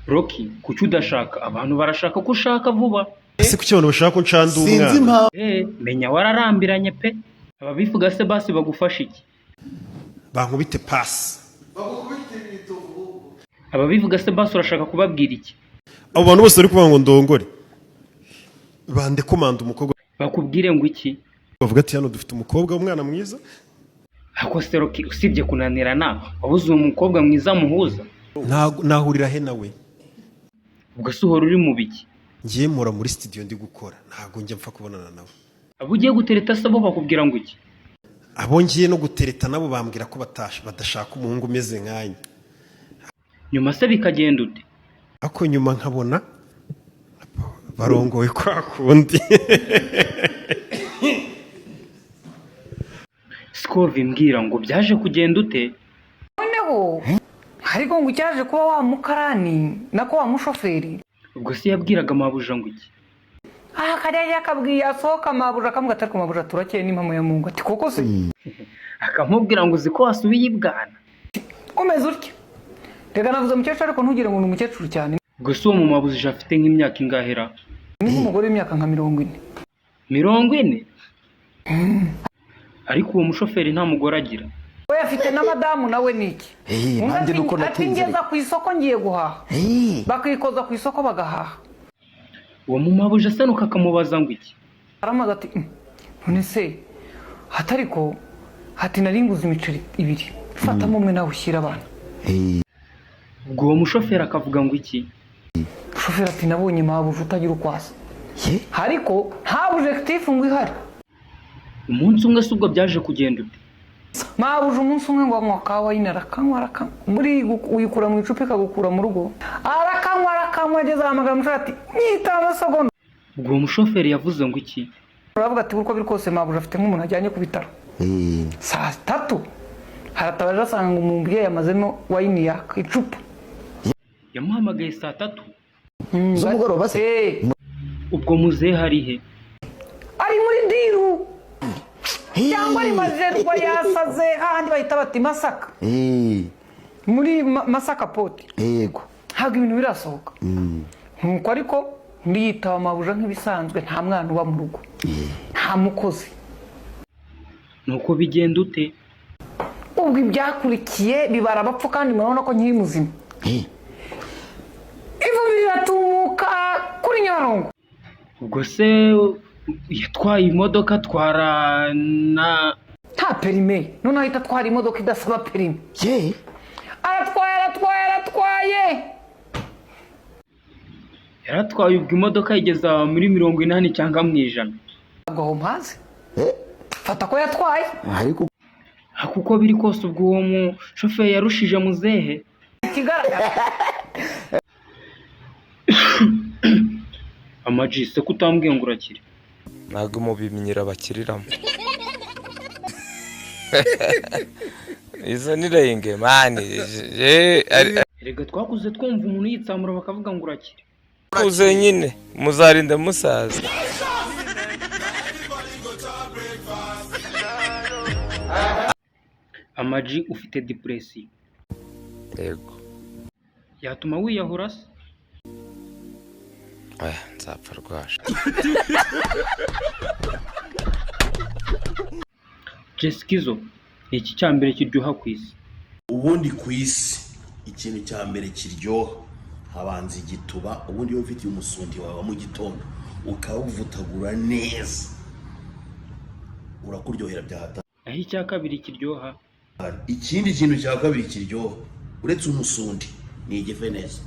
Rocky kuki udashaka abantu barashaka ko ushaka vuba ese kuki abantu bashaka ko ncanda umwana menya wararambiranye pe ababivuga se basi bagufasha iki bankubite pasi ababivuga se basi urashaka kubabwira iki abo bantu bose bari kuvuga ngo ndongore bande komanda umukobwa bakubwire ngo iki bavuga ati hano dufite umukobwa w'umwana mwiza ako se Rocky usibye kunanirana wabuze umukobwa mwiza muhuza nahurira he nawe ubwo se uhora uri mu biki ngiye mura muri studio ndi gukora ntago njya mpfa kubonana nawe abo ugiye gutereta se bo bakubwira ngo iki abo ngiye no gutereta nabo bambwira ko badashaka umuhungu umeze nkanye nyuma se bikagenda ute ako nyuma nkabona barongoye kwa kundi Scovi mbwira ngo byaje kugenda ute noneho ariko ngo cyaje kuba wa mukarani nako wa mushoferi ubwo se yabwiraga mabuja ngo iki kajya akabwiye asohoka mabuja akamubwira ati mabuja turakeye n'impamo ya Mungu ati koko se akamubwira ngo uzi ko wasubiye ibwana umeze utya reka navuze umukecuru ariko ntugire ngo ni umukecuru cyane ubwo se uwo mu mabuja afite nk'imyaka ingahera ni nk'umugore w'imyaka nka 40 40 ariko uwo mushoferi nta mugore agira we afite na madamu nawe niki nanjye nuko natinze ngeza ku isoko ngiye guhaha bakikoza ku isoko bagahaha uwo mu mabuja asanuka akamubaza ngo iki aramaze ati none se hatariko hati naringuza imiceri 2 fatamo umwe nawe ushyira abantu ubwo uwo mushoferi akavuga ngo iki shoferi ati nabonye mabuja utagira ukwasa ariko nta objectif ngo ihari umunsi umwe se ubwo byaje kugenda ute mabuja umunsi umwe ngo anywa kawa yine arakanywa muri uyikura mu icupa ikagukura mu rugo arakanywa ageze ahamagara umushoferi ati nyita amasegonda ubwo uwo mushoferi yavuze ngo iki uravuga ati uko biri kose mabuja afite nk'umuntu ajyanye ku bitaro saa 3 haratabaje asanga ngo umubyeyi amazemo wayini yaka icupa yamuhamagaye saa 3 z'umugoroba se ubwo muzehe ari he ari muri diru cyangwa ari majerwa yasaze handi bahita bati Masaka muri Masaka poti yego ntabwo ibintu birasohoka nkuko ariko ndiyitaba mabuja nk'ibisanzwe nta mwana uba mu rugo nta mukozi nuko bigenda ute ubwo ibyakurikiye bibara abapfu kandi murabona ko nkiri muzima ivumbi riratumuka kuri Nyabarongo ubwo se yatwaye imodoka atwara na nta perime none ahita atwara imodoka idasaba perime yaratwaye ubwo imodoka yigeza muri 80 cyangwa mu ijana aho mpaze fata ko yatwaye ariko kuko biri kose ubwo uwo mushoferi yarushije muzehe ikigaragara Amaji se kutambwiye ngo urakire ntago mubimenyera bakiriramo izo ni renge mani erega twakuze twumva umuntu yitsamura bakavuga ngo urakire kuze nyine muzarinda musaza Amaji ufite depression yego yatuma wiyahura se nzapfa rwasha Jeskizo iki cyambere kiryoha ku isi ubundi ku isi ikintu cyambere kiryoha habanza igituba ubundi iyo ufite umusundi wawe mu gitondo ukawuvutagura neza urakuryohera byahata naho icya kabiri kiryoha ikindi kintu cya kabiri kiryoha uretse umusundi ni igife neza